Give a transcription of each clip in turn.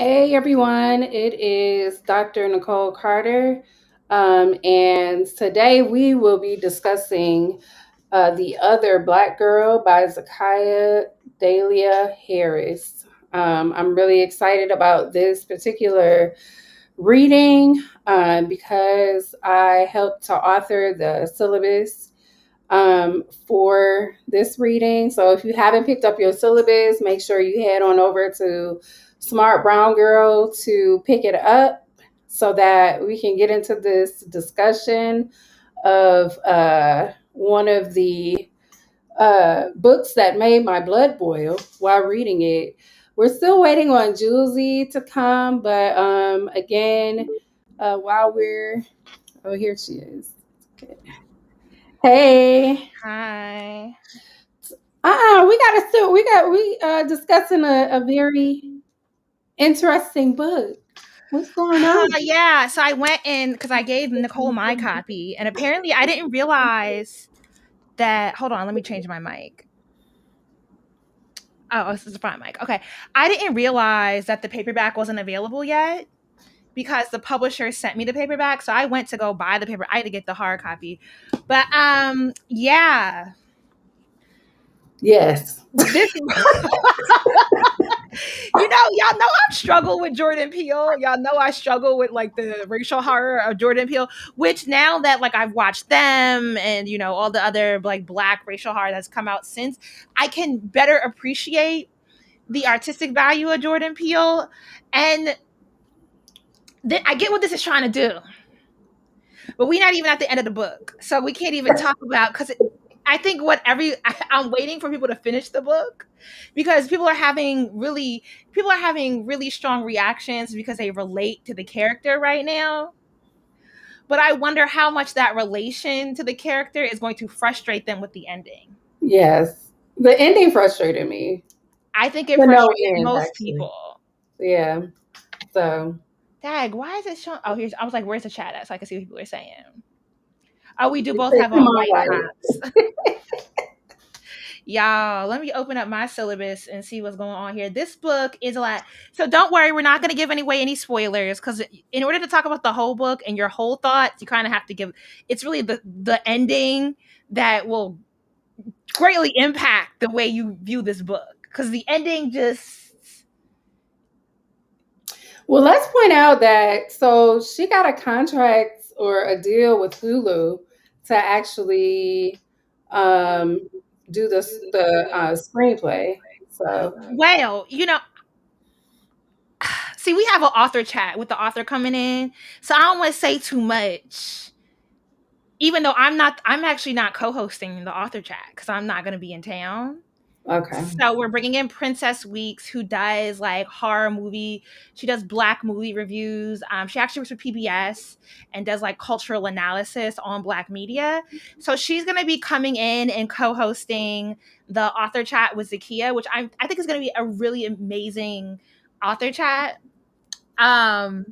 Hey everyone, it is Dr. Nicole Carter, and today we will be discussing The Other Black Girl by Zakiya Dahlia Harris. I'm really excited about this particular reading because I helped to author the syllabus for this reading. So if you haven't picked up your syllabus, make sure you head on over to Smart Brown Girl to pick it up so that we can get into this discussion of one of the books that made my blood boil while reading it. We're still waiting on Julesy to come, but again, while we're oh, here she is. Okay. Hey. Hi. We discussing a very interesting book. What's going on? Yeah, so I went in because I gave Nicole my copy, and apparently I didn't realize that. Hold on, let me change my mic. Oh, this is the front mic. Okay. I didn't realize that the paperback wasn't available yet because the publisher sent me the paperback. So I went to go buy the paper. I had to get the hard copy. But yeah. Yes. This y'all know I struggle with Jordan Peele. Y'all know I struggle with like the racial horror of Jordan Peele, which now that like I've watched them and all the other like black racial horror that's come out since, I can better appreciate the artistic value of Jordan Peele. And I get what this is trying to do. But we're not even at the end of the book. So we can't even talk about because I think I'm waiting for people to finish the book because people are having really strong reactions because they relate to the character right now. But I wonder how much that relation to the character is going to frustrate them with the ending. Yes. The ending frustrated me. I think it The no frustrated end, most actually. people. Yeah. So Dag, why is it showing? Oh, I was like, where's the chat at? So I can see what people are saying. Oh, we do both have come on on, white Wyatt. tops. Y'all, let me open up my syllabus and see what's going on here. This book is a lot. So don't worry, we're not going to give away any spoilers because in order to talk about the whole book and your whole thoughts, you kind of have to give. It's really the ending that will greatly impact the way you view this book because the ending just. Well, let's point out that she got a contract or a deal with Hulu to actually um, do the screenplay. So Well, see, we have an author chat with the author coming in, so I don't want to say too much. Even though I'm actually not co-hosting the author chat because I'm not going to be in town. okay. So we're bringing in Princess Weeks, who does like horror movie. She does black movie reviews. She actually works for PBS and does like cultural analysis on black media. So she's going to be coming in and co-hosting the author chat with Zakiya, which I think is going to be a really amazing author chat. I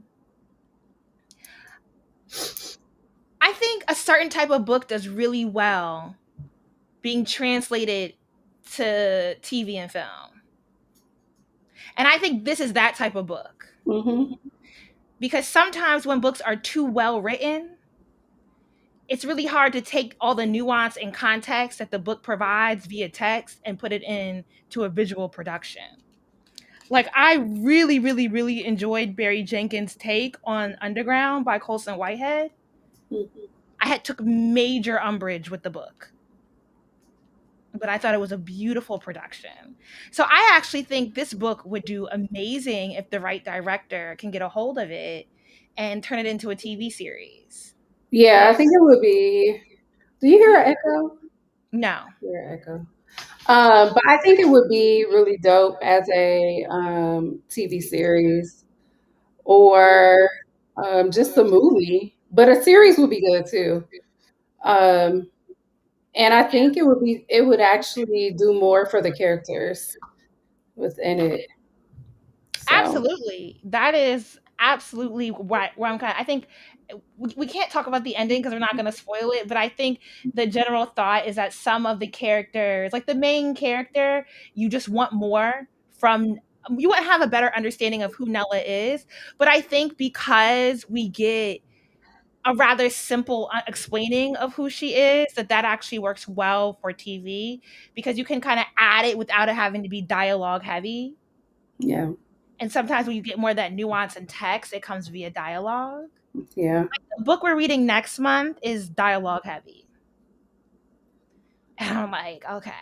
think a certain type of book does really well being translated to TV and film. And I think this is that type of book. Mm-hmm. Because sometimes when books are too well written, it's really hard to take all the nuance and context that the book provides via text and put it into a visual production. Like I really, really, really enjoyed Barry Jenkins' take on Underground by Colson Whitehead. I had took major umbrage with the book, but I thought it was a beautiful production. So I actually think this book would do amazing if the right director can get a hold of it and turn it into a TV series. Yeah, I think it would be. Do you hear an echo? No. Hear an echo. But I think it would be really dope as a TV series or just a movie. But a series would be good too. Um, and I think it would actually do more for the characters within it. So Absolutely. That is absolutely where I'm kind of, I think we can't talk about the ending because we're not going to spoil it, but I think the general thought is that some of the characters, like the main character, you just want more from you would have a better understanding of who Nella is. But I think because we get a rather simple explaining of who she is, that actually works well for TV, because you can kind of add it without it having to be dialogue heavy. Yeah. And sometimes when you get more of that nuance in text, it comes via dialogue. Yeah. The book we're reading next month is dialogue heavy. And I'm like, okay.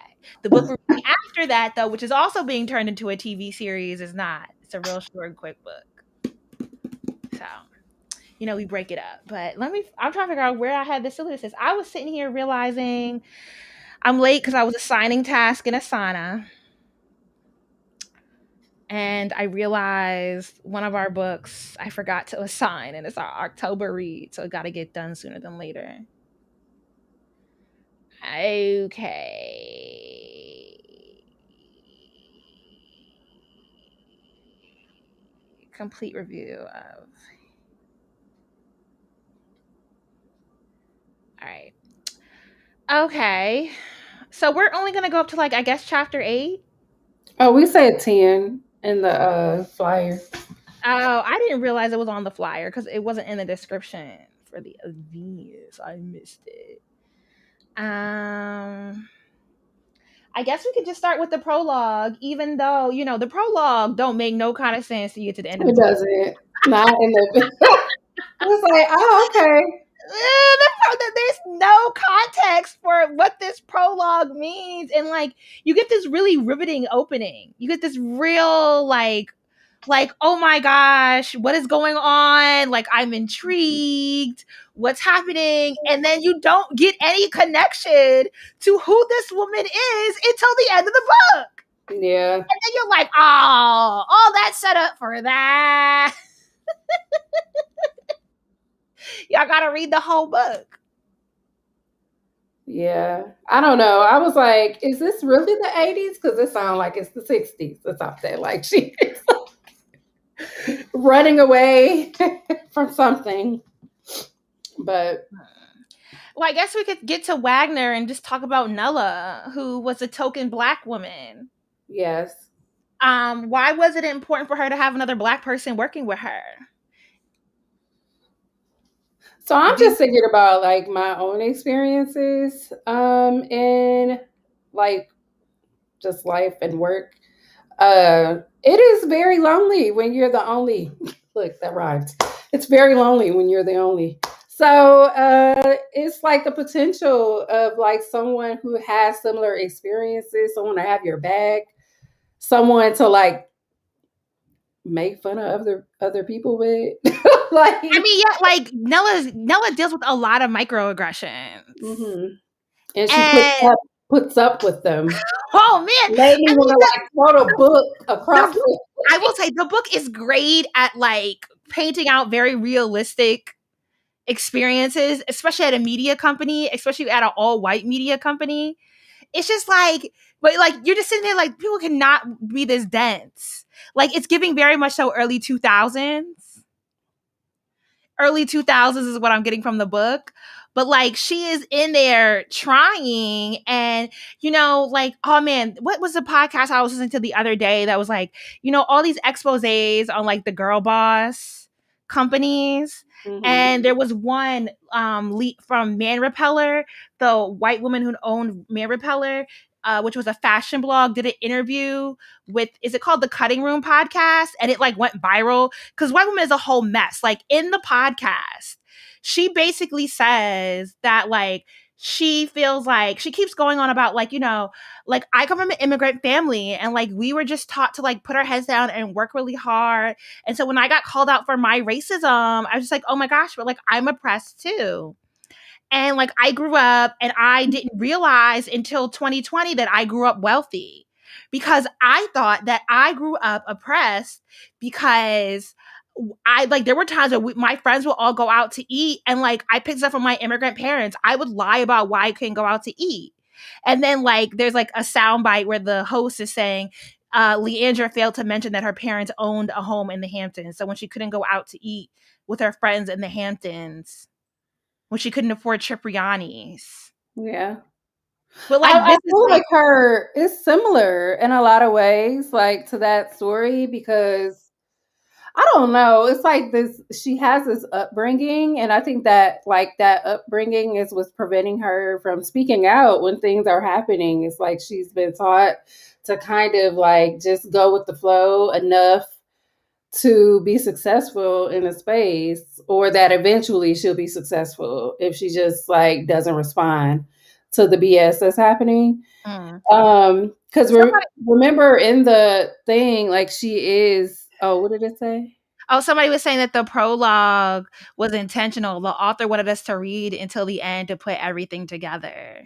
The book we're reading after that, though, which is also being turned into a TV series, is not. It's a real short and quick book. So, we break it up. But I'm trying to figure out where I had this synopsis. I was sitting here realizing I'm late because I was assigning tasks in Asana. And I realized one of our books I forgot to assign, and it's our October read, so it got to get done sooner than later. Okay. Complete review of. All right. Okay. So we're only going to go up to, like, I guess, chapter 8. Oh, we said 10 in the flyer. Oh, I didn't realize it was on the flyer because it wasn't in the description for the event. So I missed it. I guess we could just start with the prologue, even though, the prologue don't make no kind of sense to you to the end of the It book. doesn't. Not in the. I was like, oh, okay. There's no context for what this prologue means. And, like, you get this really riveting opening. You get this real, like, oh my gosh, what is going on? Like, I'm intrigued. What's happening? And then you don't get any connection to who this woman is until the end of the book. Yeah. And then you're like, oh, all that set up for that. Y'all gotta read the whole book. Yeah. I don't know. I was like, is this really the 80s? Because it sounds like it's the 60s. It's out there. Like she is running away from something. But well, I guess we could get to Wagner and just talk about Nella, who was a token Black woman. yes. Why was it important for her to have another Black person working with her? So I'm just thinking about like my own experiences in like just life and work. It is very lonely when you're the only. Look, that rhymes. It's very lonely when you're the only. So it's like the potential of like someone who has similar experiences, someone to have your back, someone to like make fun of other people with. Like, I mean, yeah, like Nella deals with a lot of microaggressions, and she and puts up with them. oh man, Made me want to like throw the book across book, I will say the book is great at like painting out very realistic experiences, especially at a media company, especially at an all-white media company. It's just like, but like you're just sitting there like people cannot be this dense. Like it's giving very much so early 2000s. Early 2000s is what I'm getting from the book. But like she is in there trying, and like, oh man, what was the podcast I was listening to the other day that was like, all these exposés on like the girl boss companies. And there was one from Man Repeller, the white woman who owned Man Repeller, which was a fashion blog, did an interview with, is it called the Cutting Room podcast? And it like went viral because White Woman is a whole mess. Like in the podcast, she basically says that like she feels like she keeps going on about like, like I come from an immigrant family and like we were just taught to like put our heads down and work really hard. And so when I got called out for my racism, I was just like, oh my gosh, but like I'm oppressed too. And like I grew up and I didn't realize until 2020 that I grew up wealthy, because I thought that I grew up oppressed because I like there were times where my friends would all go out to eat and like I picked up from my immigrant parents. I would lie about why I couldn't go out to eat. And then like there's like a soundbite where the host is saying Leandra failed to mention that her parents owned a home in the Hamptons. So when she couldn't go out to eat with her friends in the Hamptons, when she couldn't afford Cipriani's. Yeah. But like I this is feel like like her is similar in a lot of ways, like to that story, because I don't know. It's like this. She has this upbringing, and I think that like that upbringing is what's preventing her from speaking out when things are happening. It's like she's been taught to kind of like just go with the flow enough to be successful in a space, or that eventually she'll be successful if she just like doesn't respond to the BS that's happening. mm. Because Somebody remember in the thing, like she is. Oh, what did it say? somebody was saying that the prologue was intentional. The author wanted us to read until the end to put everything together.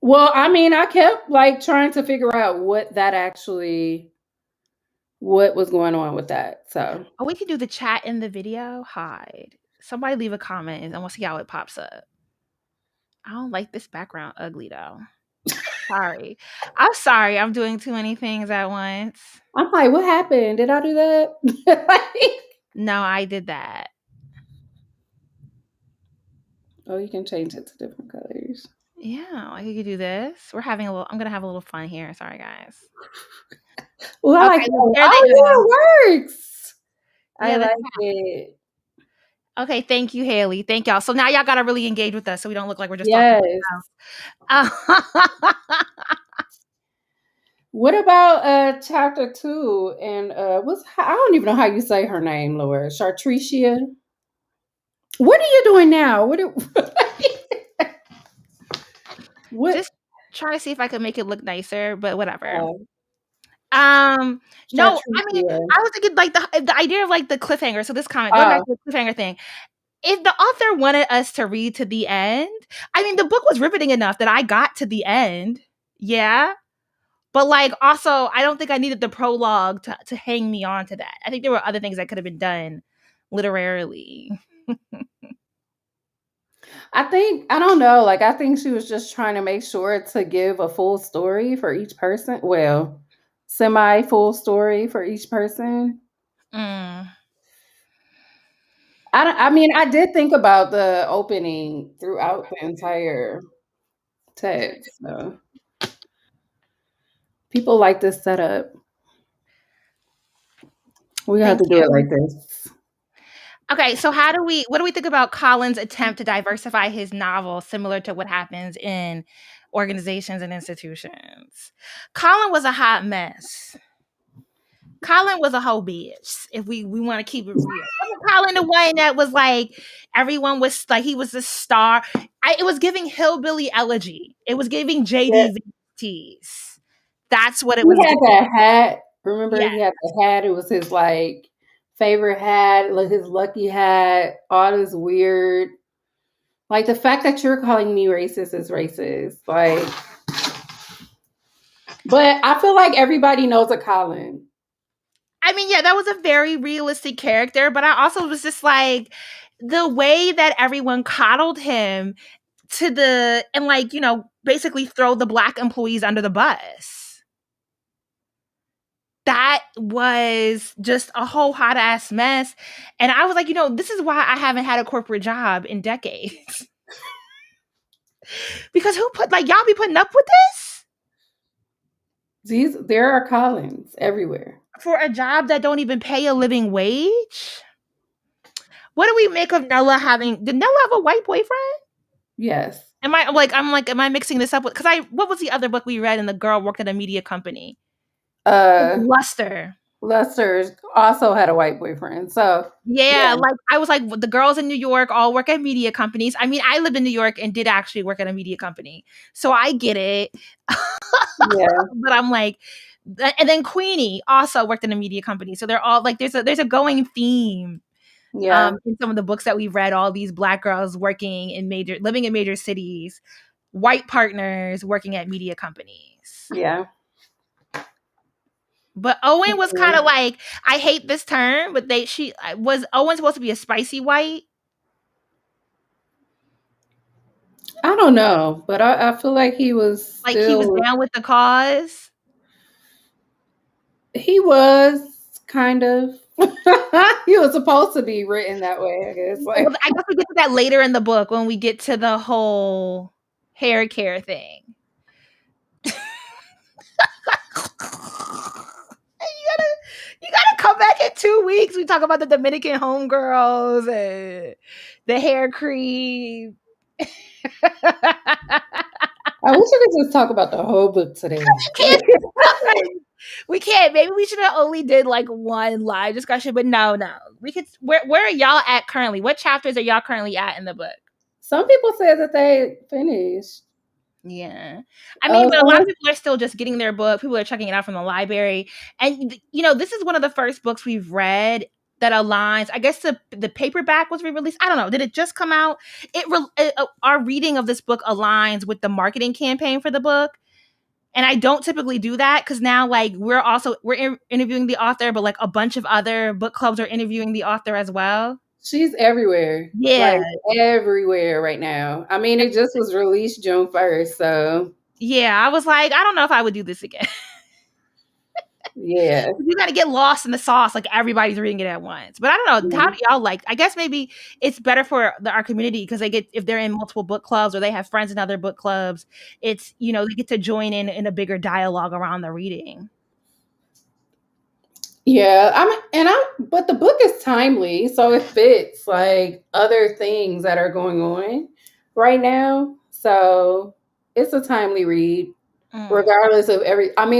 Well, I mean, I kept like trying to figure out what was going on with that. So Oh, we can do the chat in the video. Hide. Somebody leave a comment and we'll see how it pops up. I don't like this background ugly though. Sorry. I'm sorry. I'm doing too many things at once. I'm like, what happened? Did I do that? No, I did that. Oh, you can change it to different colors. Yeah, like you could do this. I'm gonna have a little fun here. Sorry, guys. Well, I like Okay, that. there they Oh, go. yeah, it works. I Yeah, like it. okay. Thank you, Haley. Thank y'all. So now y'all gotta really engage with us, so we don't look like we're just talking. Yes. About What about chapter 2 and what's I don't even know how you say her name, Laura. Chartricia. What are you doing now? What just trying to see if I could make it look nicer, but whatever. uh, No, I mean, Chartricia. I was thinking like the idea of like the cliffhanger. So this comment, going back Oh, to the cliffhanger thing. If the author wanted us to read to the end, I mean, the book was riveting enough that I got to the end. Yeah. But like also, I don't think I needed the prologue to hang me on to that. I think there were other things that could have been done literarily. I don't know, like I think she was just trying to make sure to give a full story for each person. Well, semi full story for each person. Mm, I mean, I did think about the opening throughout the entire text. So people like this setup. We have thank to do it you. like this. Okay, so what do we think about Colin's attempt to diversify his novel similar to what happens in organizations and institutions? Colin was a hot mess. Colin was a whole bitch. If we want to keep it real, wasn't Colin the one that was like everyone was like he was the star? It was giving hillbilly elegy. It was giving Yeah. JD tease. That's what it He was had giving. that hat. Remember, Yeah, he had the hat. It was his like favorite hat, like his lucky hat. All this weird, like the fact that you're calling me racist is racist. Like, but I feel like everybody knows a Colin. I mean, yeah, that was a very realistic character, but I also was just like the way that everyone coddled him to the and like basically throw the black employees under the bus. That was just a whole hot ass mess. And I was like, this is why I haven't had a corporate job in decades. Because who put like y'all be putting up with this There are Collins everywhere. for a job that don't even pay a living wage? What do we make of Nella having did Nella have a white boyfriend? Yes. Am I mixing this up with because I what was the other book we read and the girl worked at a media company? Uh, Luster. Lester also had a white boyfriend. So Yeah, yeah, like I was like the girls in New York all work at media companies. I mean, I lived in New York and did actually work at a media company. So I get it. yeah, But I'm like and then Queenie also worked in a media company. So they're all like there's a going theme yeah, in some of the books that we've read, all these black girls working in living in major cities, white partners working at media companies. yeah. But Owen was kind of Mhm. like, I hate this term, but she was Owen supposed to be a spicy white? I don't know, but I feel like he was Like he was still down with the cause? he was kind of. He was supposed to be written that way, I guess. Well, Like I guess we get to that later in the book when we get to the whole hair care thing. You gotta come back in 2 weeks. We talk about the Dominican homegirls and the hair cream. I wish I could just talk about the whole book today. Can't we can't. Maybe we should have only did like one live discussion, but no, no. We could. Where are y'all at currently? What chapters are y'all currently at in the book? Some people said that they finished. Yeah. I mean, but a lot of So people are still just getting their book. People are checking it out from the library. And this is one of the first books we've read that aligns. I guess the paperback was re-released. I don't know. Did it just come out? Our reading of this book aligns with the marketing campaign for the book. And I don't typically do that because now, like, we're interviewing the author, but like a bunch of other book clubs are interviewing the author as well. she's everywhere. Like Yeah, everywhere right now. I mean, it just was released June 1st, so yeah. I was like, I don't know if I would do this again. yeah. You got to get lost in the sauce, like everybody's reading it at once. But I don't know. How do y'all like? I guess maybe it's better for our community because they get if they're in multiple book clubs or they have friends in other book clubs. It's they get to join in a bigger dialogue around the reading. Yeah, but the book is timely, so it fits like other things that are going on right now. So it's a timely read, Mm. regardless of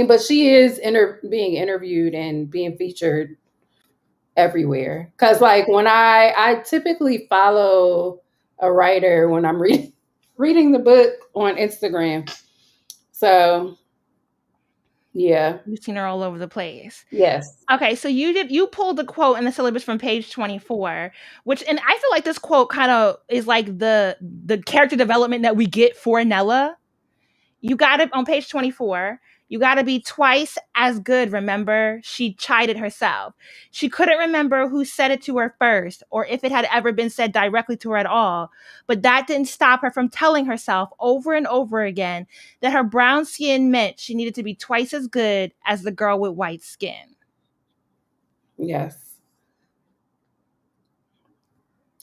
but she is being interviewed and being featured everywhere. Cause like when I typically follow a writer when I'm reading the book on Instagram. So yeah. You've seen her all over the place. Yes. Okay, so you pulled the quote in the syllabus from page 24, and I feel like this quote kind of is like the character development that we get for Nella. You got it on page 24. You got to be twice as good, remember? She chided herself. She couldn't remember who said it to her first or if it had ever been said directly to her at all. But that didn't stop her from telling herself over and over again that her brown skin meant she needed to be twice as good as the girl with white skin. Yes.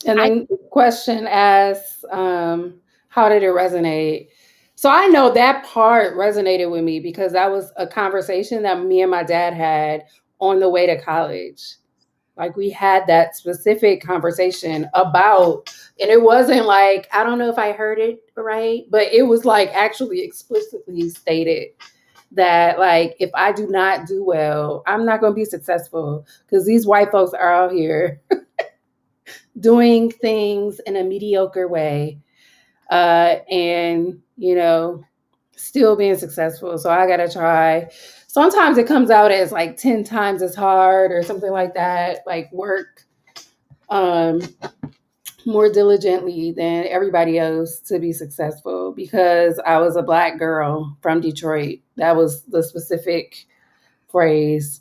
And I then the question asks, how did it resonate? So I know that part resonated with me because that was a conversation that me and my dad had on the way to college. Like we had that specific conversation about, and it wasn't like, I don't know if I heard it right, but it was like actually explicitly stated that like if I do not do well, I'm not going to be successful because these white folks are out here doing things in a mediocre way, and still being successful. So I gotta try. Sometimes it comes out as like 10 times as hard or something like that, like work um, more diligently than everybody else to be successful because I was a black girl from Detroit. That was the specific phrase.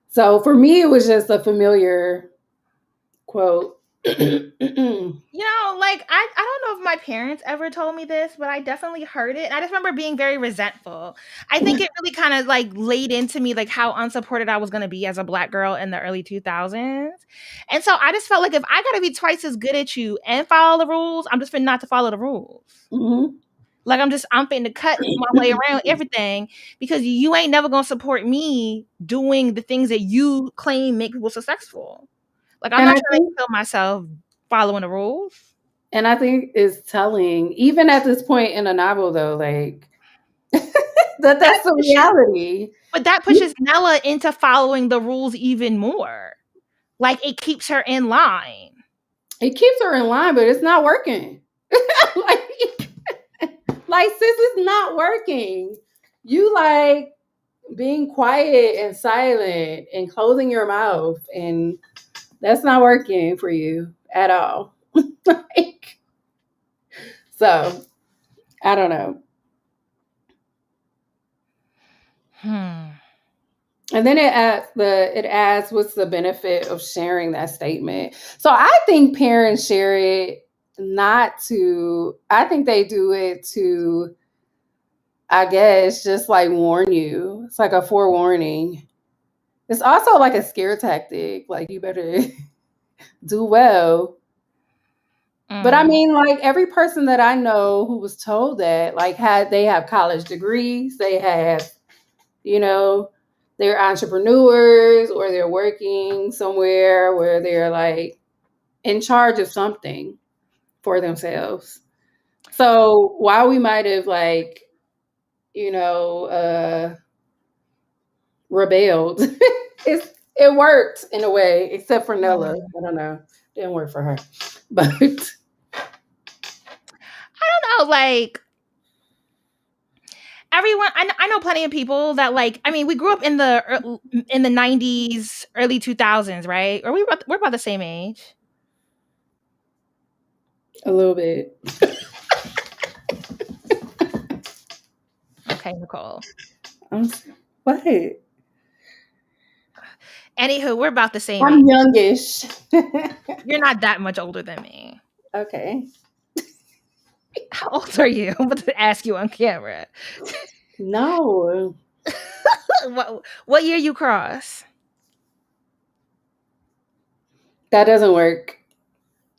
So for me, it was just a familiar quote. Like I don't know if my parents ever told me this, but I definitely heard it. And I just remember being very resentful. I think it really kind of like laid into me like how unsupported I was going to be as a black girl in the early 2000s. And so I just felt like if I got to be twice as good at you and follow the rules, I'm just finna not to follow the rules. Mhm. Like I'm finna cut my way around everything because you ain't never going to support me doing the things that you claim make people successful. Like I'm And not I trying to think kill myself following the rules. And I think it's telling, even at this point in a novel, though, like That that's the pushes reality. but that pushes Nella into following the rules even more. Like, it keeps her in line. It keeps her in line, but it's not working. like, like, sis, it's not working. You like being quiet and silent and closing your mouth, and that's not working for you at all. like, so I don't know. Hmm. And then it asks what's the benefit of sharing that statement. So I think parents share it not to. I think they do it to, I guess, just like warn you. It's like a forewarning It's also like a scare tactic. Like you better do well. But I Mm. mean, like every person that I know who was told that, like they have college degrees, they have, you know, they're entrepreneurs or they're working somewhere where they're like in charge of something for themselves. So while we might have like, you know, rebelled, it worked in a way, except for Nella. Mm. I don't know. Didn't work for her. But I don't know, like everyone I know plenty of people that like I mean we grew up in the 90s, early 2000s, right? Or we're about the same age. a little bit. Okay, Nicole. I'm what? Anywho, we're about the same age. I'm youngish. You're not that much older than me. Okay. How old are you? I'm about to ask you on camera. No, What year you cross? that doesn't work.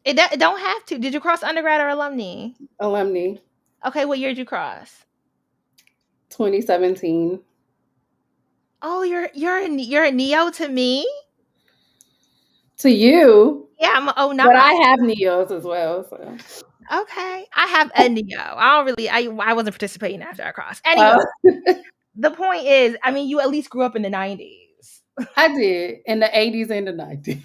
It don't have to. Did you cross undergrad or alumni? Alumni, Okay, what year did you cross? 2017. Oh, you're a neo to me. To you, Yeah, I'm a oh but 09. I have neos as well. So, Okay, I have a neo. I don't really. I wasn't participating after I crossed. Anyway, uh, the point is, I mean, you at least grew up in the 90s. I did in the 80s and the 90s.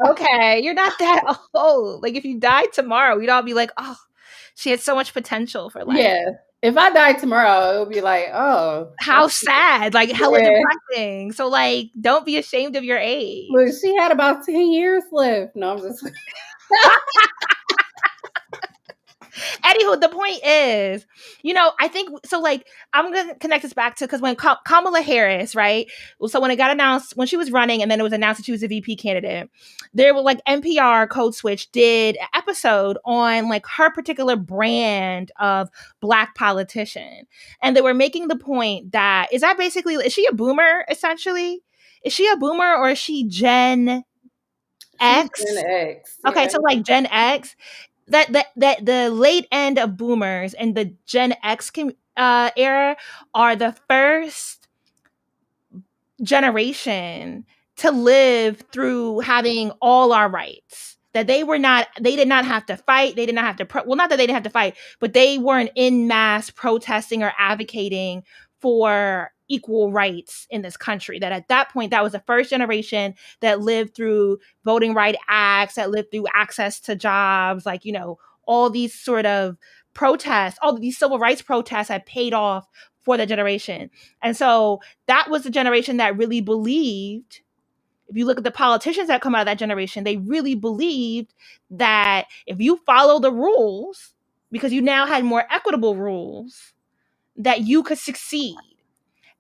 Okay, you're not that old. Like if you died tomorrow, we'd all be like, "Oh, she had so much potential for like Yeah. If I died tomorrow, it would be like, oh, how that's sad, like hella yeah. depressing." So like, don't be ashamed of your Look, age. she had about 10 years left. No, I'm just Anywho, the point is, I think so. Like, I'm gonna connect this back to because when Kamala Harris, right? So when it got announced when she was running, and then it was announced that she was a VP candidate, there were like NPR Code Switch did an episode on like her particular brand of black politician, and they were making the point that is she a boomer essentially? Is she a boomer or is she Gen she's Gen X? X. Okay, Yeah. so like Gen X, that the late end of boomers and the Gen X era are the first generation to live through having all our rights, that they did not have to fight, they did not have to well, not that they didn't have to fight, but they weren't in mass protesting or advocating for equal rights in this country. That at that point, that was the first generation that lived through voting right acts, that lived through access to jobs, like all these sort of protests, all these civil rights protests had paid off for the generation. And so that was the generation that really believed, if you look at the politicians that come out of that generation, they really believed that if you follow the rules, because you now had more equitable rules, that you could succeed.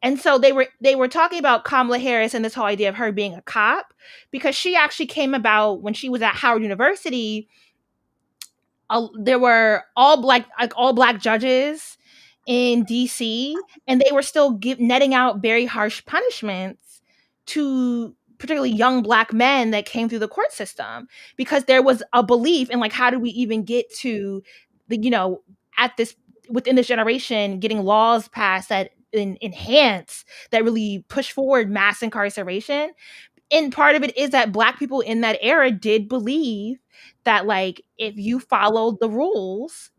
And so they were talking about Kamala Harris and this whole idea of her being a cop, because she actually came about when she was at Howard University. There were all black judges in DC, and they were still netting out very harsh punishments to particularly young black men that came through the court system, because there was a belief in like, how do we even get to the at this within this generation getting laws passed that enhance, that really push forward mass incarceration. And part of it is that black people in that era did believe that like, if you followed the rules,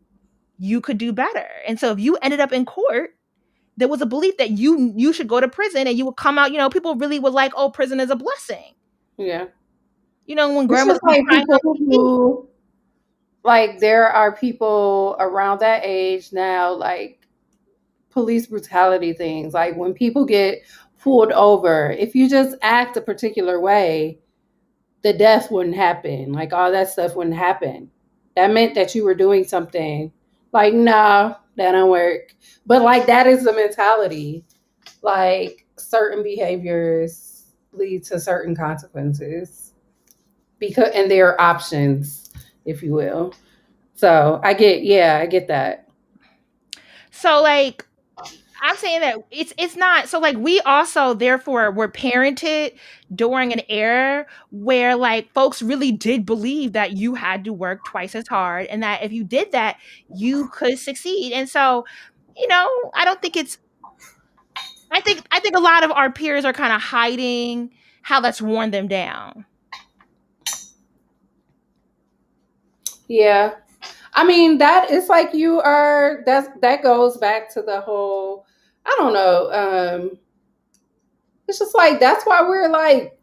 you could do better. And so if you ended up in court, there was a belief that you should go to prison and you would come out, people really were like, oh, prison is a blessing. Yeah. When It's grandma's just be like crying people on TV. who, like, there are people around that age now, like, police brutality things. Like, when people get pulled over, if you just act a particular way, the death wouldn't happen. Like, all that stuff wouldn't happen. That meant that you were doing something. Like, no, that don't work. But, like, that is the mentality. Like, certain behaviors lead to certain consequences, and there are options, if you will. So I get that. So like, I'm saying that it's not so like we also therefore were parented during an era where like folks really did believe that you had to work twice as hard and that if you did that you could succeed. And so, I don't think it's I think a lot of our peers are kind of hiding how that's worn them down. Yeah. I mean, that is like that goes back to the whole, I don't know. It's just like, that's why we're like,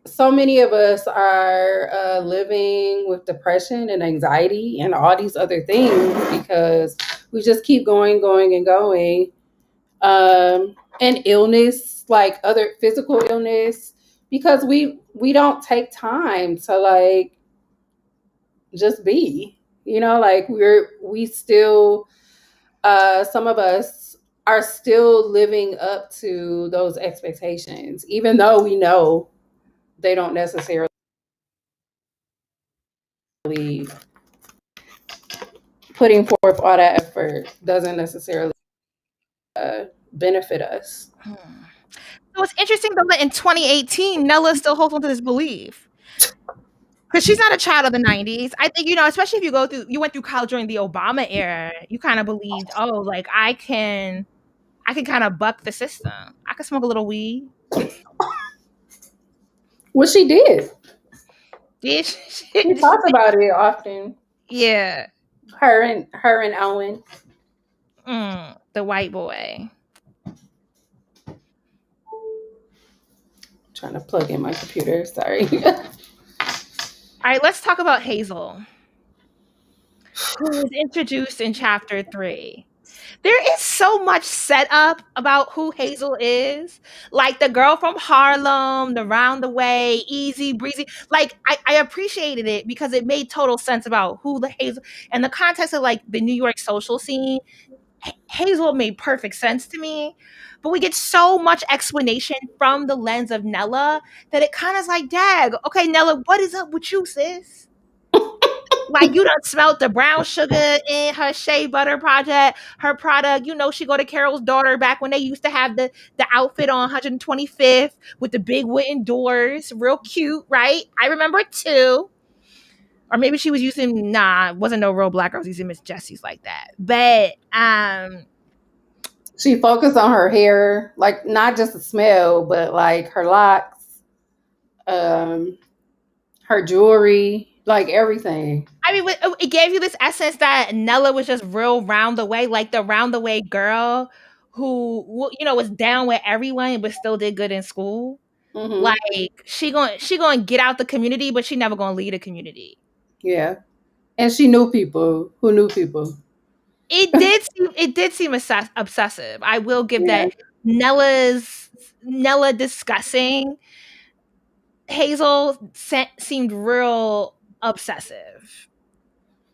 so many of us are living with depression and anxiety and all these other things because we just keep going, going, and going. And illness, like other physical illness, because we don't take time to like just be, like we still, some of us are still living up to those expectations, even though we know they don't necessarily, putting forth all that effort doesn't necessarily benefit us. Hmm. So it's interesting though that in 2018, Nella still holds on to this belief because she's not a child of the 90s. I think, especially if you went through college during the Obama era, you kind of believed, oh, like I can kind of buck the system. I can smoke a little weed. Well, she did. Did We she? talk about it often. Yeah. Her and Owen. The white boy. Trying to plug in my computer. Sorry. All right, let's talk about Hazel, who was introduced in chapter 3. There is so much setup about who Hazel is. Like the girl from Harlem, the round the way, easy breezy. Like I appreciated it because it made total sense about who the Hazel and the context of like the New York social scene. Hazel made perfect sense to me. But we get so much explanation from the lens of Nella that it kind of is like, dag, okay, Nella, what is up with you, sis? Like you done smelt the brown sugar in her shea butter project, her product. She go to Carol's daughter back when they used to have the outfit on 125th with the big wooden doors, real cute, right? I remember it too. Or maybe she was using wasn't no real black girls using Miss Jessie's like that. But She focused on her hair, like not just the smell, but like her locks, um, her jewelry, like everything. I mean, it gave you this essence that Nella was just real round the way, like the round the way girl who was down with everyone but still did good in school. Hmm. Like she going to get out the community, but she never going to lead a community. Yeah, and she knew people who knew people. It did seem obsessive. I will give Yeah. that. Nella discussing Hazel seemed real obsessive.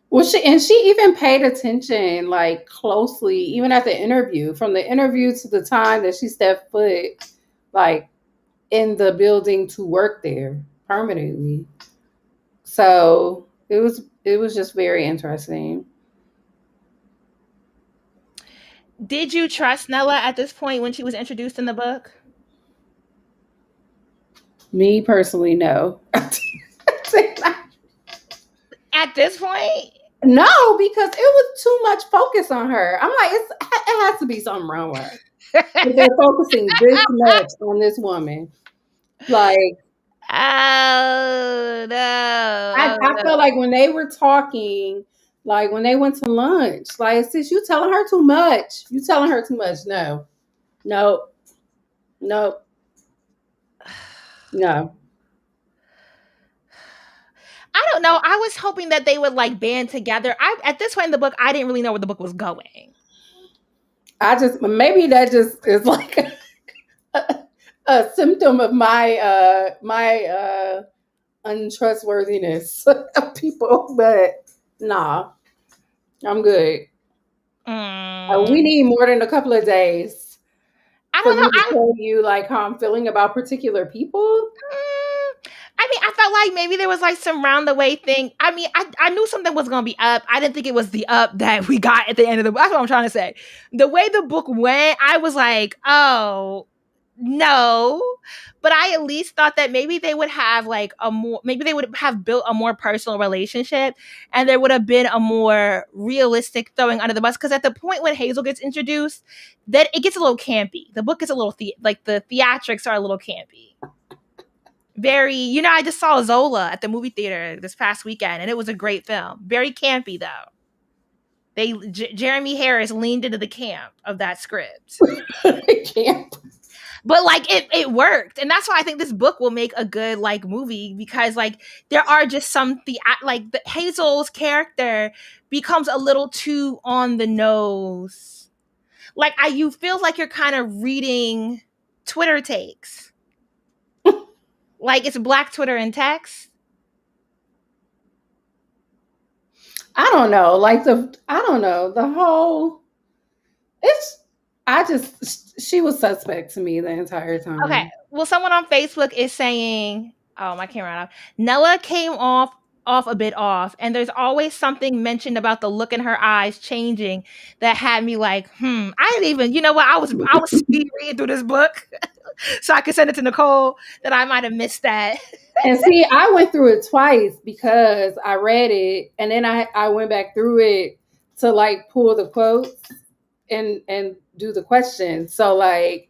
Well, she even paid attention like closely, even at the interview, from the interview to the time that she stepped foot like in the building to work there permanently. So it was just very interesting. Did you trust Nella at this point when she was introduced in the book? Me personally, no. At this point, No, because it was too much focus on her. I'm like, it has to be something wrong with her. If they're focusing this much on this woman. Like, oh I, no, oh I no. felt like when they were talking, like when they went to lunch, like, sis, you telling her too much. You telling her too much. No, no, no, no. I don't know. I was hoping that they would like band together. I At this point in the book, I didn't really know where the book was going. Maybe that just is like a symptom of my untrustworthiness of people, but nah, I'm good. We Mm, need more than a couple of days I for don't me know. to tell you like how I'm feeling about particular people. Mm, I mean, I felt like maybe there was like some round the way thing. I mean, I knew something was gonna be up. I didn't think it was the up that we got at the end of the book. That's what I'm trying to say. The way the book went, I was like, oh no. But I at least thought that maybe they would have like a more, maybe they would have built a more personal relationship, and there would have been a more realistic throwing under the bus. Because at the point when Hazel gets introduced, that it gets a little campy. The book gets a little like the theatrics are a little campy. Very, I just saw Zola at the movie theater this past weekend, and it was a great film. Very campy though. Jeremy Harris leaned into the camp of that script, Camp. but like it worked, and that's why I think this book will make a good like movie, because like there are just some like Hazel's character becomes a little too on the nose. Like you feel like you're kind of reading Twitter takes, like it's Black Twitter in text. I don't know. Like I don't know. The whole, it's, I just, she was suspect to me the entire Okay. time. Well, someone on Facebook is saying, "Oh, my camera off." Nella came off a bit off, and there's always something mentioned about the look in her eyes changing that had me like, I didn't even, you know what? I was speed reading through this book so I could send it to Nicole, that I might have missed that. And see, I went through it twice because I read it and then I went back through it to like pull the quotes and do the questions. So like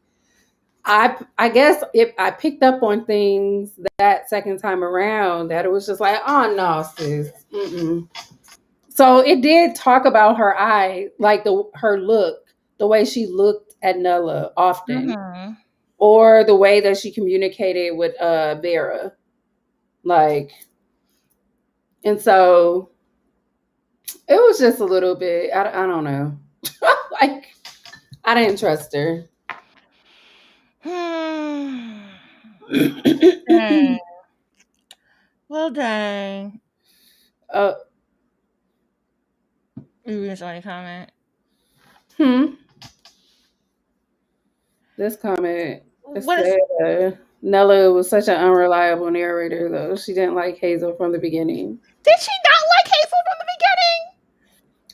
I guess if I picked up on things that second time around, that it was just like, oh no, sis. Mm-mm. So it did talk about her eye, like her look, the way she looked at Nella often, Mhm. or the way that she communicated with Vera. Like, and so it was just a little bit, I don't know. Like, I didn't trust her. Dang. Well, dang. uh, You reading any comment? hmm, this comment, it What is? said Nella was such an unreliable narrator, though. She didn't like Hazel from the beginning. Did she not like Hazel from the beginning?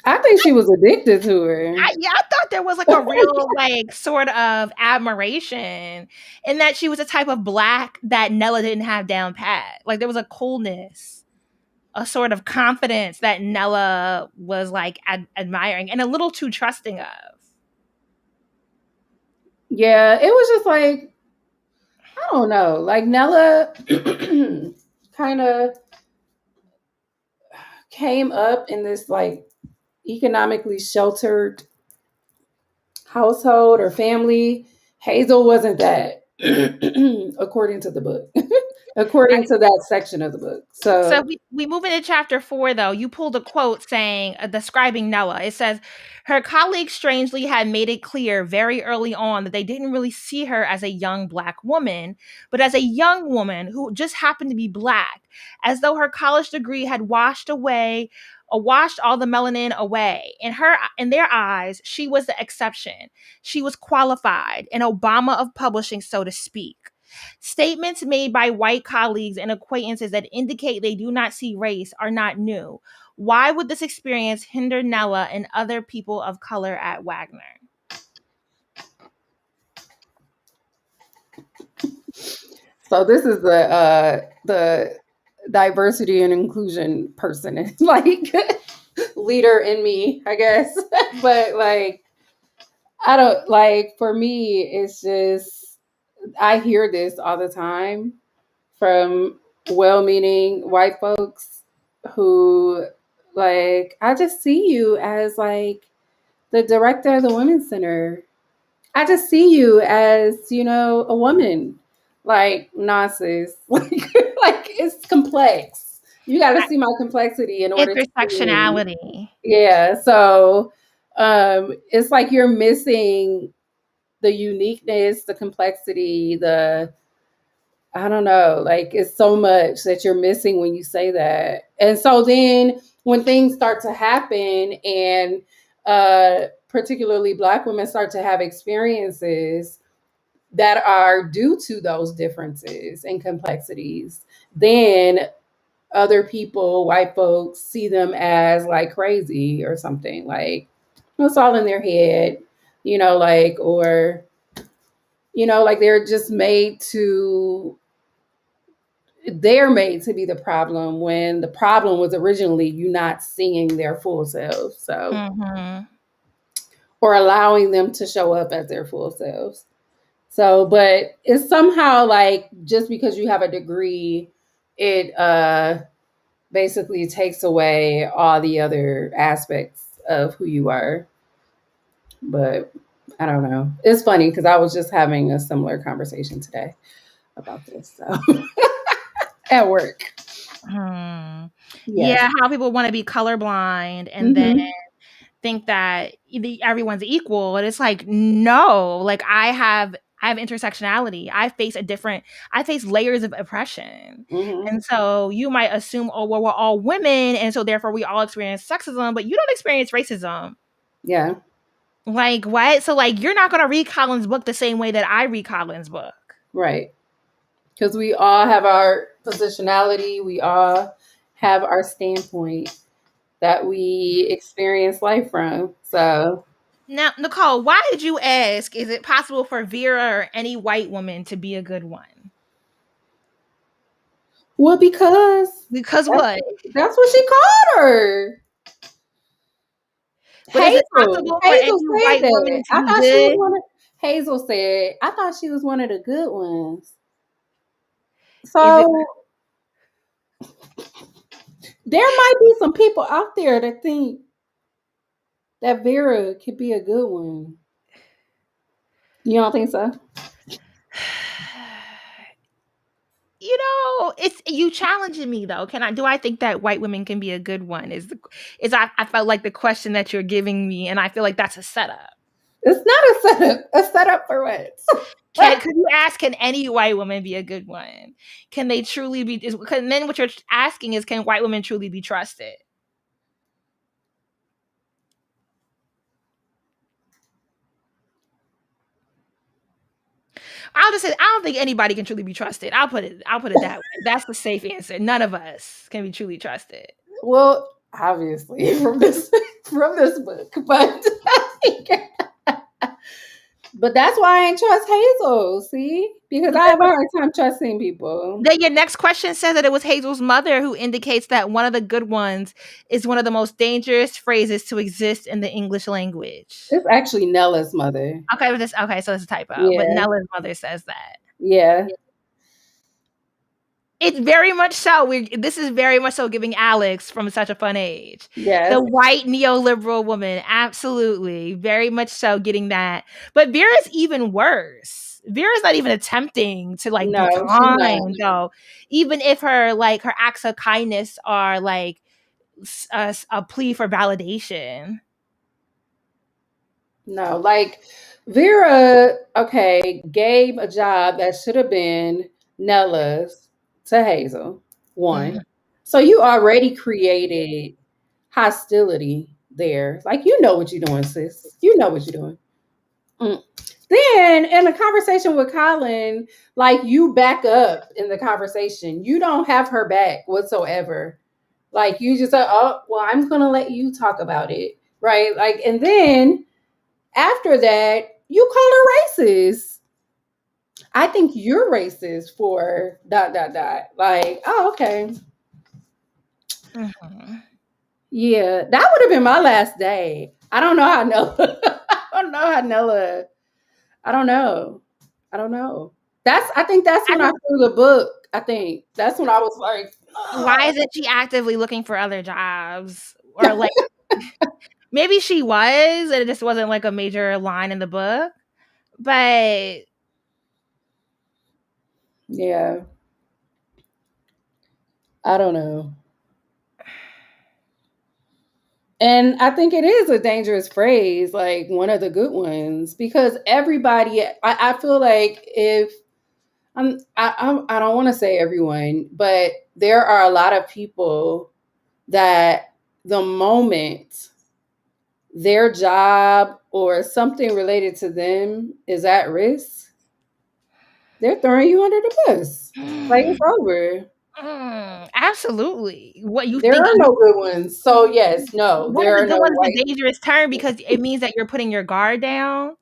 I think she was addicted to her. Yeah, I thought there was like a real like sort of admiration in that she was a type of Black that Nella didn't have down pat. Like there was a coolness, a sort of confidence that Nella was like admiring and a little too trusting of. Yeah, it was just like, I don't know. Like, Nella kind of came up in this like economically sheltered household or family. Hazel wasn't that, according to the book, according to that section of the book. So So, we move into chapter 4, though. You pulled a quote saying, describing Nella. It says, her colleagues strangely had made it clear very early on that they didn't really see her as a young Black woman, but as a young woman who just happened to be Black, as though her college degree had washed all the melanin away. In their eyes, she was the exception. She was qualified, an Obama of publishing, so to speak. Statements made by white colleagues and acquaintances that indicate they do not see race are not new. Why would this experience hinder Nella and other people of color at Wagner? so this is the diversity and inclusion person, like leader in me, I guess. But like, I don't like. For me, it's just I hear this all the time from well-meaning white folks who, like, I just see you as like the director of the women's center. I just see you as, a woman. Like, nonsense. Like it's complex. You got to see my complexity in order to see me. Intersectionality. Yeah. So it's like you're missing the uniqueness, the complexity, the, I don't know, like it's so much that you're missing when you say that. And so then when things start to happen and particularly Black women start to have experiences that are due to those differences and complexities, then other people, white folks, see them as like crazy or something. Like it's all in their head, like, or, like they're made to be the problem when the problem was originally you not seeing their full selves. So, Mhm. or allowing them to show up as their full selves. So, but it's somehow like just because you have a degree, it basically takes away all the other aspects of who you are. But I don't know. It's funny because I was just having a similar conversation today about this. So at work. Hmm. Yes. Yeah, how people want to be colorblind and then Mm-hmm. think that everyone's equal, and it's like, no, like I have intersectionality. I face layers of oppression. Mm-hmm. And so you might assume, oh, well, we're all women, and so therefore we all experience sexism, but you don't experience racism. Yeah. Like, what? So like you're not gonna read Colin's book the same way that I read Colin's book. Right. Because we all have our positionality. We all have our standpoint that we experience life from. So, Now, Nicole, why did you ask, is it possible for Vera or any white woman to be a good one? well, because Because that's, what? that's what she called her. But is it Hazel. possible for Hazel any said white that. woman to I be thought she was good? one of Hazel said, I thought she was one of the good ones. Is it So there might be some people out there that think that Vera could be a good one. You don't think so? It's you challenging me though. I think that white women can be a good one? I felt like the question that you're giving me, and I feel like that's a setup. It's not a setup. A setup for what? Could you ask, can any white woman be a good one? Can they truly be? Because then what you're asking is, can white women truly be trusted? I'll just say I don't think anybody can truly be trusted. I'll put it that way. That's the safe answer. None of us can be truly trusted. Well, obviously from this book, but that's why I ain't trust Hazel. See, because I have a hard time trusting people. Then your next question says that it was Hazel's mother who indicates that one of the good ones is one of the most dangerous phrases to exist in the English language. It's actually Nella's mother. Okay, so it's a typo, but Yeah, Nella's mother says that. yeah, It's very much so. This is very much so giving Alex from Such a Fun Age. The yes. white neoliberal woman, absolutely. Very much so getting that. But Vera's even worse. Vera's not even attempting to like be No, she's not. kind though. Even if her acts of kindness are like a plea for validation. No, like Vera, okay, gave a job that should have been Nella's to Hazel. One. Mhm. So you already created hostility there. Like you know what you're doing, sis. You know what you're doing. Mm. Then in a conversation with Colin, like you back up in the conversation. You don't have her back whatsoever. Like you just say, oh, well, I'm gonna let you talk about it. Right. Like, and then after that, you call her racist. I think you're racist for dot dot dot. Like, oh, okay. Mhm. Yeah, that would have been my last day. I don't know how Nella. I don't know how Nella. I don't know. I don't know. I think that's I when I just threw the book. I think that's when I was like, Why oh. isn't she actively looking for other jobs? Or like maybe she was and it just wasn't like a major line in the book. But Yeah, I don't know. And I think it is a dangerous phrase, like one of the good ones, because everybody, I feel like if I don't want to say everyone, but there are a lot of people that the moment their job or something related to them is at risk, They're throwing you under the bus. Like it's over. Absolutely. What you There think? are no good ones. So yes, no, One of there the are good no ones is white. a dangerous term because it means that you're putting your guard down,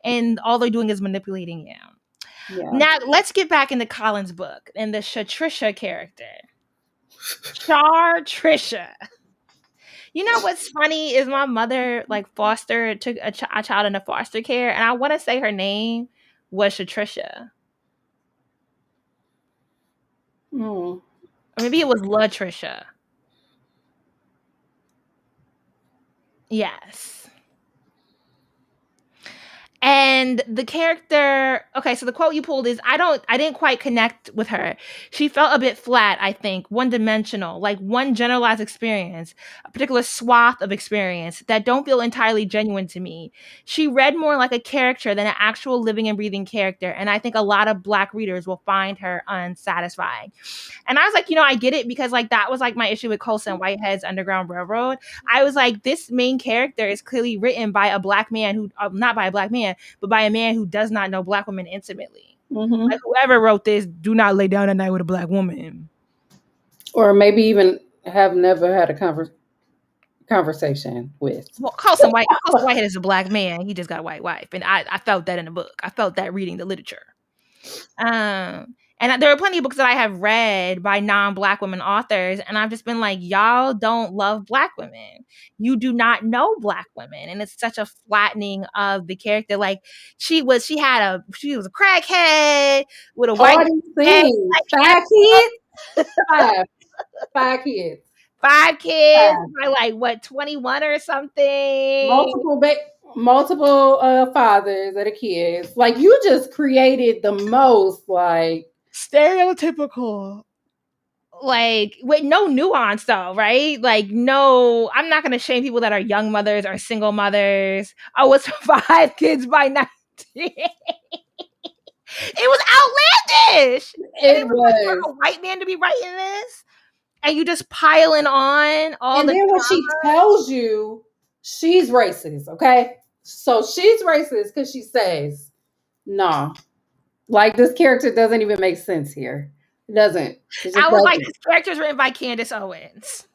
and all they're doing is manipulating you. Yeah. Now let's get back into Colin's book and the Shatricia character. Trisha. You know what's funny is my mother like took a child into foster care, and I want to say her name was Shatricia, Hmm. or maybe it was Latricia. Yes. And the character, okay, so the quote you pulled is I didn't quite connect with her. She felt a bit flat, I think, one dimensional, like one generalized experience, a particular swath of experience that don't feel entirely genuine to me. She read more like a character than an actual living and breathing character, and I think a lot of Black readers will find her unsatisfying. And I was like, I get it because like that was like my issue with Colson Whitehead's Underground Railroad. I was like, this main character is clearly written by a Black man who, not by a Black man, but by a man who does not know Black women intimately. Mm-hmm. Like whoever wrote this, do not lay down at night with a Black woman. Or maybe even have never had a conversation with. Well, Colson Whitehead is a Black man. He just got a white wife, and I felt that in the book. I felt that reading the literature. And there are plenty of books that I have read by non-Black women authors, and I've just been like, y'all don't love Black women. You do not know Black women, and it's such a flattening of the character. Like she was a crackhead with a white All these man, things. 5 kids? Five. 5 kids. 5 kids Five. by like what 21 or something. Multiple multiple fathers of the kids. Like you just created the most like Stereotypical, like with no nuance though, right? Like no, I'm not gonna shame people that are young mothers or single mothers. Oh, it's 5 kids by 19. It was outlandish. And it it was like for was. a white man to be writing this, and you just piling on all And the then when she tells you she's racist, okay? So she's racist because she says, no, like this character doesn't even make sense here. It doesn't. It just I was like, doesn't. this character's written by Candace Owens.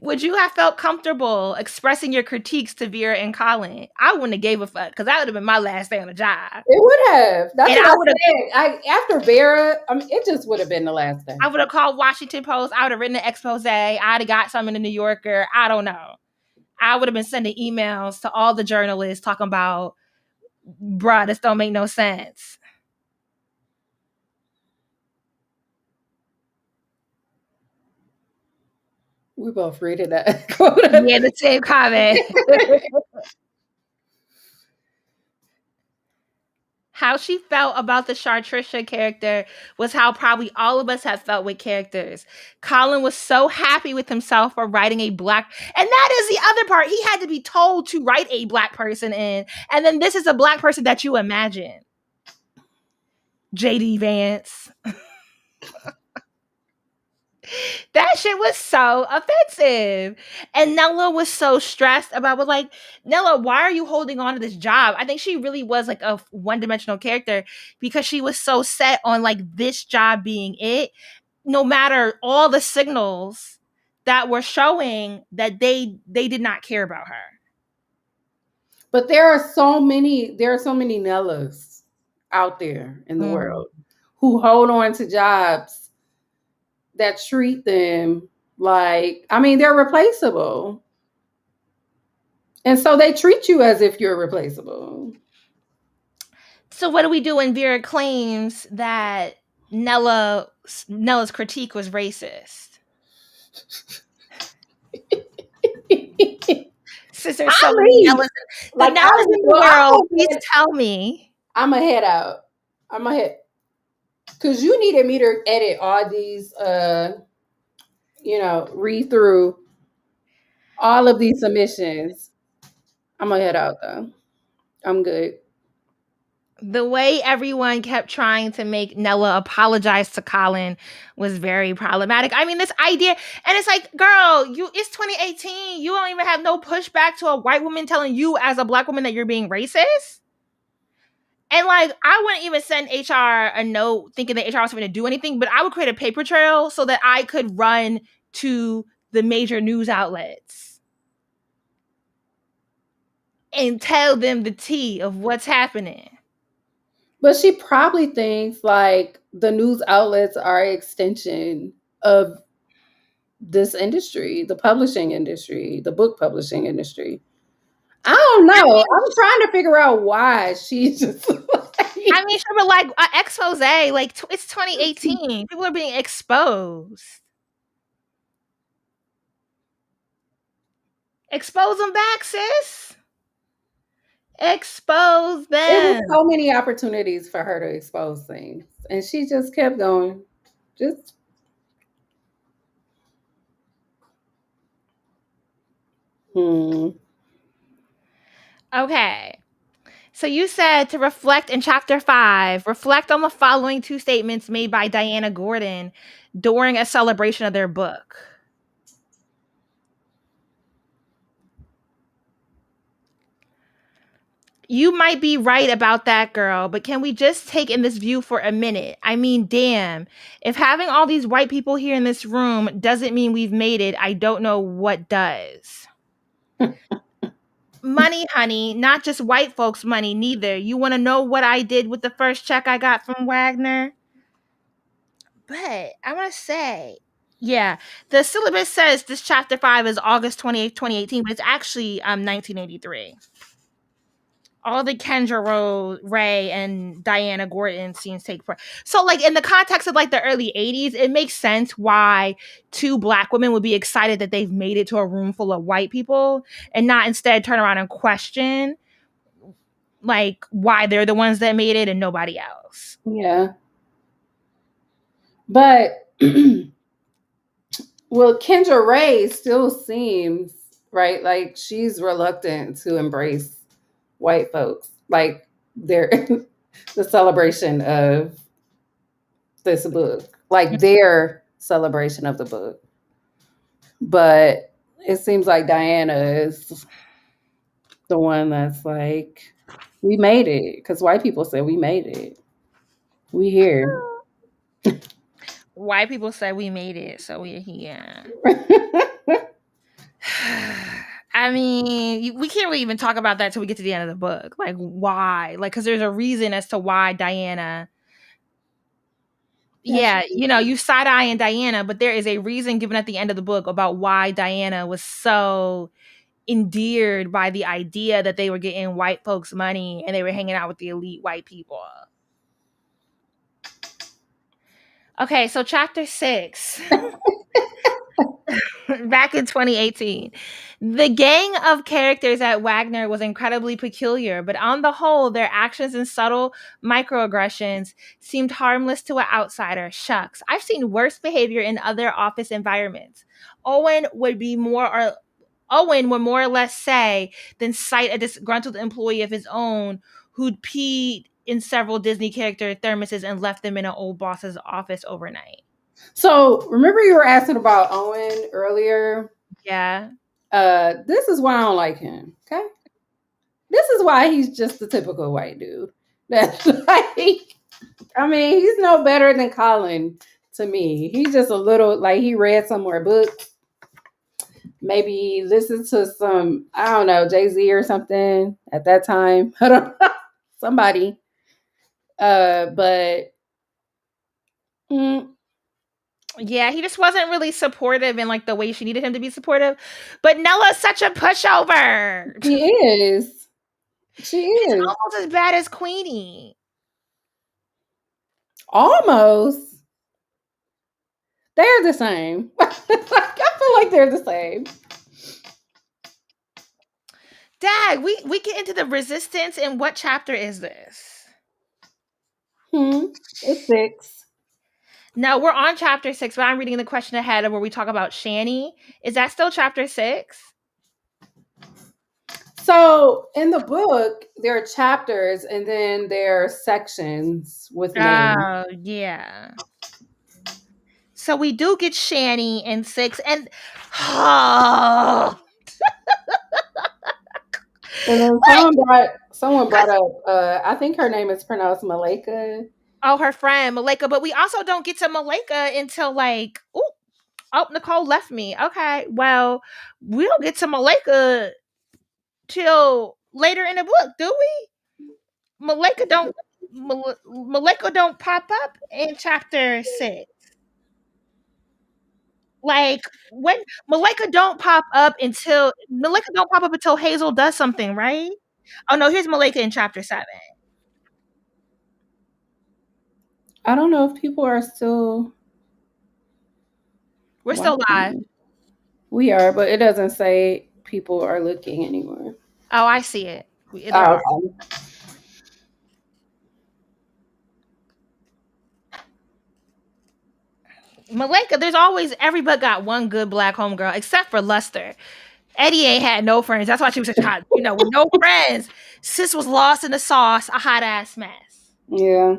Would you have felt comfortable expressing your critiques to Vera and Colin? I wouldn't have gave a fuck because that would have been my last day on the job. It would have. That's And what I I would have said. After Vera, I mean, it just would have been the last day. I would have called Washington Post. I would have written an expose. I'd have got some in the New Yorker. I don't know. I would have been sending emails to all the journalists talking about, bruh, this don't make no sense. We both read that. Yeah, the same comment. How she felt about the Chartricia character was how probably all of us have felt with characters. Colin was so happy with himself for writing a Black, and that is the other part. He had to be told to write a Black person in, and then this is a Black person that you imagine. JD Vance. That shit was so offensive. And Nella was so stressed about was like, Nella, why are you holding on to this job? I think she really was like a one-dimensional character because she was so set on like this job being it, no matter all the signals that were showing that they did not care about her. But there are so many Nellas out there in the world who hold on to jobs that treat them like, I mean, they're replaceable. And so they treat you as if you're replaceable. So what do we do when Vera claims that Nella's critique was racist? Since there's so many Nellas, the like, Nellas in the world, please tell me. I'm gonna head out. I'm gonna head because you needed me to edit all these read through all of these submissions. I'm gonna head out though. I'm good. The way everyone kept trying to make Nella apologize to Colin was very problematic. I mean, this idea, and it's like, girl, it's 2018. You don't even have no pushback to a white woman telling you as a Black woman that you're being racist. And like, I wouldn't even send HR a note thinking that HR was going to do anything, but I would create a paper trail so that I could run to the major news outlets and tell them the tea of what's happening. But she probably thinks like the news outlets are an extension of this industry, the publishing industry, the book publishing industry. I don't I know. mean, I'm trying to figure out why she's just I like, mean, sure, but like expose, like it's 2018. People are being exposed. Expose them back, sis. Expose it was them. so many opportunities for her to expose things. And she just kept going. Just hmm. Okay. So you said to reflect in chapter 5, reflect on the following two statements made by Diana Gordon during a celebration of their book. You might be right about that, girl, but can we just take in this view for a minute? I mean, damn. If having all these white people here in this room doesn't mean we've made it, I don't know what does. Money, honey, not just white folks' money, neither. You want to know what I did with the first check I got from Wagner? But I want to say, yeah, the syllabus says this chapter 5 is August 2018, but it's actually 1983. All the Kendra Ray and Diana Gordon scenes take place. So, like, in the context of like the early 80s, it makes sense why two black women would be excited that they've made it to a room full of white people and not instead turn around and question like why they're the ones that made it and nobody else. Yeah. But well, Kendra Ray still seems right, like she's reluctant to embrace white folks, like their the celebration of this book, like their celebration of the book. But it seems like Diana is the one that's like, we made it because white people said we made it. We here. White people say we made it, so we're here. I mean, we can't really even talk about that till we get to the end of the book. Like, why? Like, because there's a reason as to why Diana. That's Yeah, you know, true. you side eyeing Diana, but there is a reason given at the end of the book about why Diana was so endeared by the idea that they were getting white folks' money and they were hanging out with the elite white people. Okay, so chapter 6. Back in 2018. The gang of characters at Wagner was incredibly peculiar, but on the whole, their actions and subtle microaggressions seemed harmless to an outsider. Shucks, I've seen worse behavior in other office environments. Owen would be more or Owen would more or less say than cite a disgruntled employee of his own who'd peed in several Disney character thermoses and left them in an old boss's office overnight. So remember you were asking about Owen earlier. Yeah. This is why I don't like him. Okay, this is why he's just the typical white dude. That's like, I mean, he's no better than Colin to me. He's just a little like he read somewhere book, maybe listened to some, I don't know, Jay-Z or something at that time. I don't know, somebody. But mm, Yeah, he just wasn't really supportive in like the way she needed him to be supportive. But Nella's such a pushover. she is. She She's is. almost as bad as Queenie. Almost. They're the same. I feel like they're the same. Dad, we get into the resistance, and what chapter is this? It's 6. No, we're on chapter 6, but I'm reading the question ahead of where we talk about Shani. Is that still chapter 6? So in the book, there are chapters and then there are sections with names. Oh, yeah. So we do get Shani in 6, and And then Like, someone brought because up I think her name is pronounced Malika. oh, her friend Malika, but we also don't get to Malika until like, oh, Nicole left me. Okay, well, we don't get to Malika till later in the book, do we? Malika don't. Malika don't pop up in chapter 6. Like when Malika don't pop up until Hazel does something, right? Oh no, here's Malika in chapter 7. I don't know if people are still We're still live. watching. We are, but it doesn't say people are looking anymore. Oh, I see it. There Oh, are. okay. Malika, there's always every but got one good black homegirl, except for Luster. Eddie ain't had no friends. That's why she was such hot, with no friends. Sis was lost in the sauce, a hot ass mess. Yeah.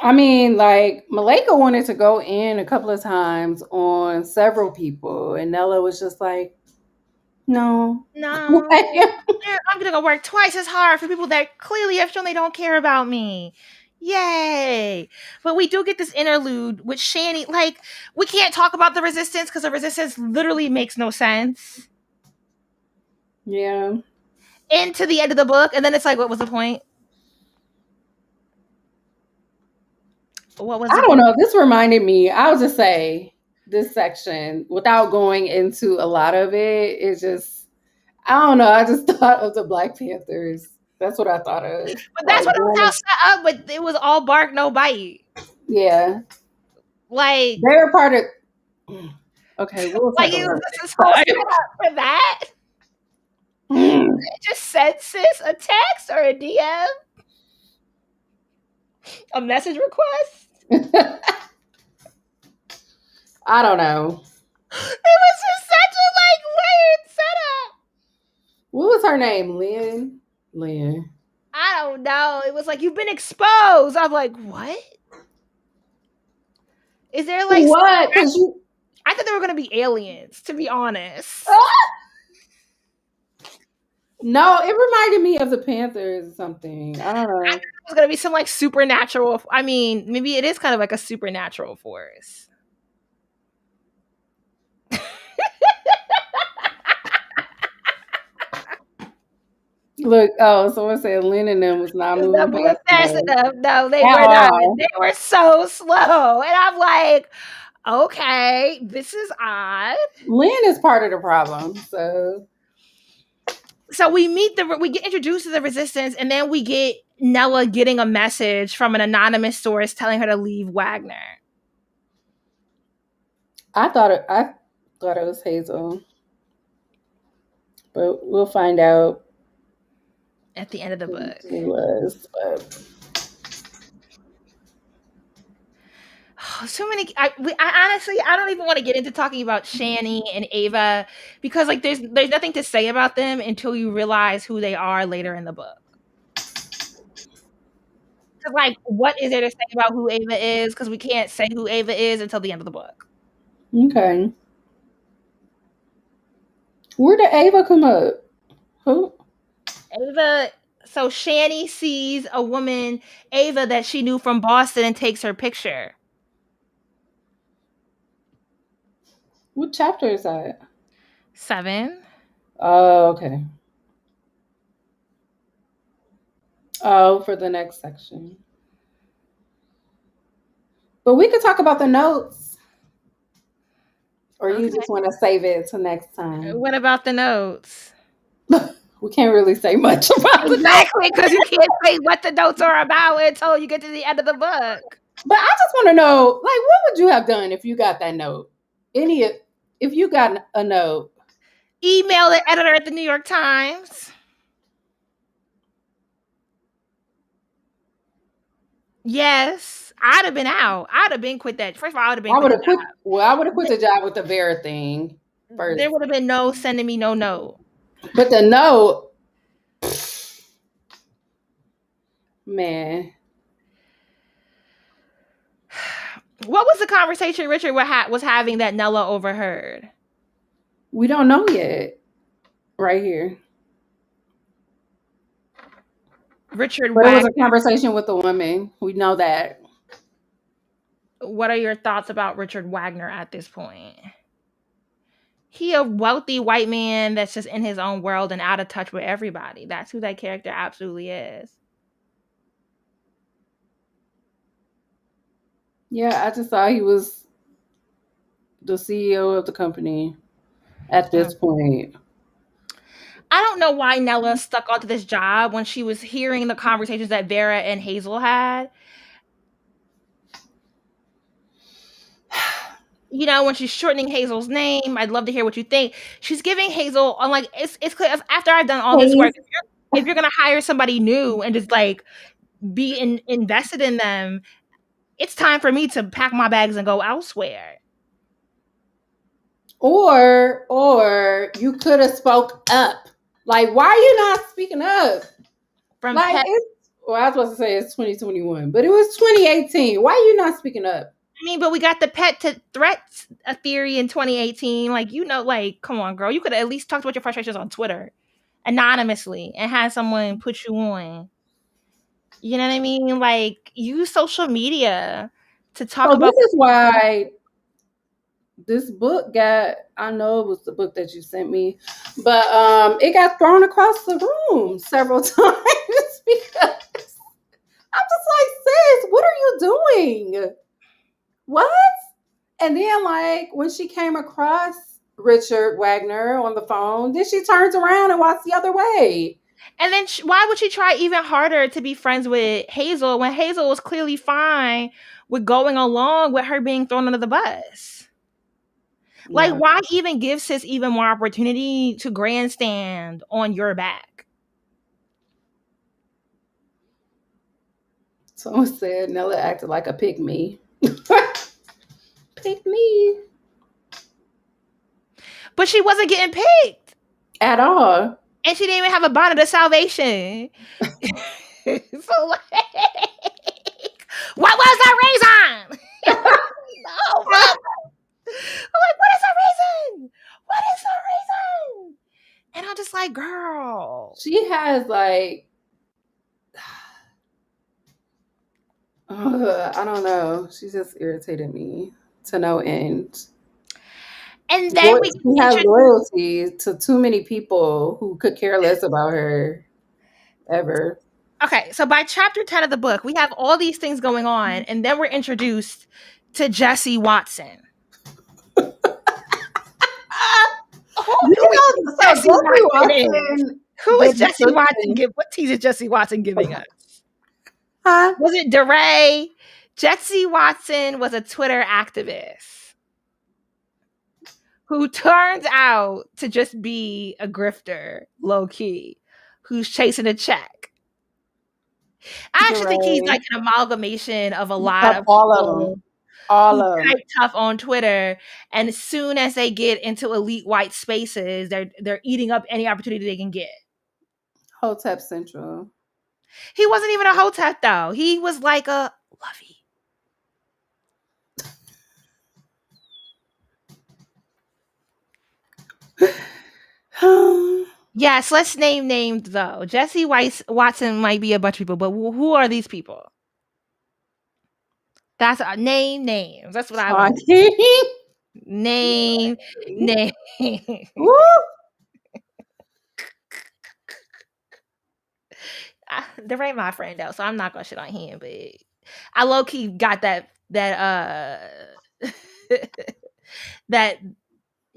I mean, like Malika wanted to go in a couple of times on several people, and Nella was just like, "No." No, I'm gonna go work twice as hard for people that clearly have shown they don't care about me. Yay! But we do get this interlude with Shani. Like, we can't talk about the resistance because the resistance literally makes no sense Yeah. into the end of the book, and then it's like, what was the point? What was I the don't point? know. This reminded me. I'll just say this section without going into a lot of it. It just, I don't know. I just thought of the Black Panthers. That's what I thought of. But that's Like, what it was all set up. But it was all bark, no bite. yeah, Like, they're part of. Okay, we'll talk it was about just this whole it setup for that. next It just sent sis a text or a DM, a message request. time. I don't know. It was just such a like weird setup. What was her name? Lynn. Lynn. I don't know. It was like you've been exposed. I'm like, what? Is there like? What? Because you. I thought they were gonna be aliens. To be honest, No, it reminded me of the Panthers or something. I don't I thought know. it was gonna be some like supernatural. I mean, maybe it is kind of like a supernatural force. Look, oh, someone said Lynn and them was not moving Not moving fast fast enough enough. No, they at were not. all. They were so slow, and I'm like, okay, this is odd. Lynn is part of the problem. So So we get introduced to the resistance, and then we get Nella getting a message from an anonymous source telling her to leave Wagner I thought it was Hazel, but we'll find out at the end of the who book. she was. But So many. I honestly, I don't even want to get into talking about Shani and Ava because like there's nothing to say about them until you realize who they are later in the book. 'Cause, like, what is there to say about who Ava is? Because we can't say who Ava is until the end of the book. okay, where did Ava come up? Who? Ava. So Shani sees a woman, Ava, that she knew from Boston, and takes her picture. What chapter is that? 7. Oh, okay. Oh, for the next section. But we could talk about the notes, or you Okay. just want to save it to next time. What about the notes? We can't really say much about the notes. Exactly, because you can't say what the notes are about until you get to the end of the book. But I just want to know, like, what would you have done if you got that note? If you got a note. Email the editor at the New York Times. Yes, I'd have been out. I'd have been quit that. First of all, I would have been I quit would the have quit. job. Well, I would have quit the job with the Vera thing first. There would have been no sending me no note. But the note, man, What was the conversation Richard was having that Nella overheard? we don't know yet. right here. Richard But it was a Wagner. conversation with a woman. We know that. What are your thoughts about Richard Wagner at this point? He a wealthy white man that's just in his own world and out of touch with everybody. That's who that character absolutely is. Yeah, I just thought he was the CEO of the company at Mm. this point. I don't know why Nella stuck onto this job when she was hearing the conversations that Vera and Hazel had. You know, when she's shortening Hazel's name, I'd love to hear what you think. She's giving Hazel, I'm like, it's clear after I've done all this work, Haze if you're gonna hire somebody new and just like invested in them, it's time for me to pack my bags and go elsewhere. or you could have spoke up. Like, why are you not speaking up? From Like pet, it's well, I was supposed to say it's 2021, but it was 2018. Why are you not speaking up? I mean, but we got the pet to threats theory in 2018. Like, you know, like, come on, girl, you could at least talk about your frustrations on Twitter anonymously and have someone put you on. You know what I mean? Like, use social media to talk So about. this is why this book got, I know it was the book that you sent me, but it got thrown across the room several times because I'm just like, sis, what are you doing? What? And then, like, when she came across Richard Wagner on the phone, then she turns around and walks the other way. And then why would she try even harder to be friends with Hazel when Hazel was clearly fine with going along with her being thrown under the bus? Like, Yeah. why even give sis even more opportunity to grandstand on your back? Someone said Nella acted like a pygmy. Pygmy. But she wasn't getting picked. At all. And she didn't even have a bonnet of salvation. So, like, what was the reason? No, mama. I'm like, what is the reason? What is the reason? And I'm just like, girl. She has, like, I don't know. She just irritated me to no end. And then we She has introduced. loyalty to too many people who could care less about her ever. Okay, so by chapter 10 of the book, we have all these things going on, and then we're introduced to Jesse Watson. You Who is know, so Jesse Jesse Watson? Watson, Who the is Jesse Watson? description, What tease is Jesse Watson giving us? huh? Was it DeRay? Jesse Watson was a Twitter activist who turns out to just be a grifter, low key, who's chasing a check. I actually think he's Right. like an amalgamation of a lot Of of all of people them. All who of them. type tough on Twitter, and as soon as they get into elite white spaces, they're eating up any opportunity they can get. Hotep Central. He wasn't even a hotep though. He was like a lovey. Yes, let's name names though. Jesse Watson might be a bunch of people, but who are these people? That's name names. That's what I want. Auntie. Name name. Woo! They're right, my friend though, so I'm not gonna shit on him. But I low key got that.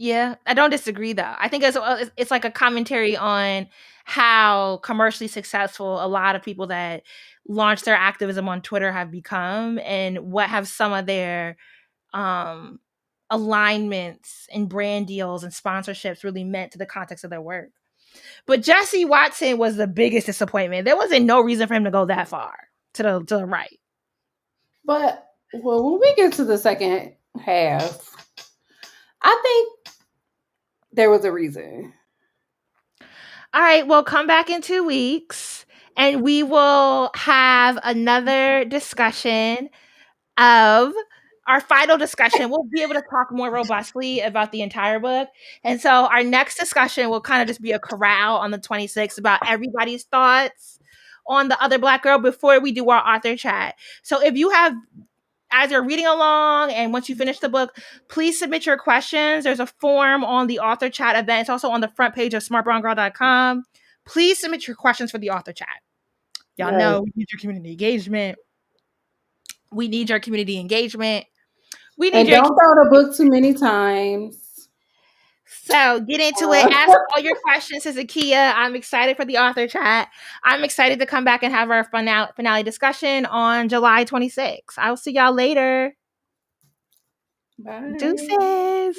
Yeah, I don't disagree though. I think it's like a commentary on how commercially successful a lot of people that launch their activism on Twitter have become, and what have some of their um alignments and brand deals and sponsorships really meant to the context of their work. But Jesse Watson was the biggest disappointment. There wasn't no reason for him to go that far to the right. But well, when we get to the second half, I think there was a reason. All right, well, come back in 2 weeks and we will have another discussion of our final discussion, we'll be able to talk more robustly about the entire book. And so our next discussion will kind of just be a corral on the 26th about everybody's thoughts on the other Black girl before we do our author chat. So if you have, as you're reading along and once you finish the book, please submit your questions. There's a form on the author chat event. It's also on the front page of smartbrowngirl.com. Please submit your questions for the author chat. Y'all know we need your community engagement. We need your community engagement. We need And your don't throw the book too many times. So get into it. Ask all your questions to Zakiya. I'm excited for the author chat. I'm excited to come back and have our finale discussion on July 26th. I will see y'all later. Bye. Deuces.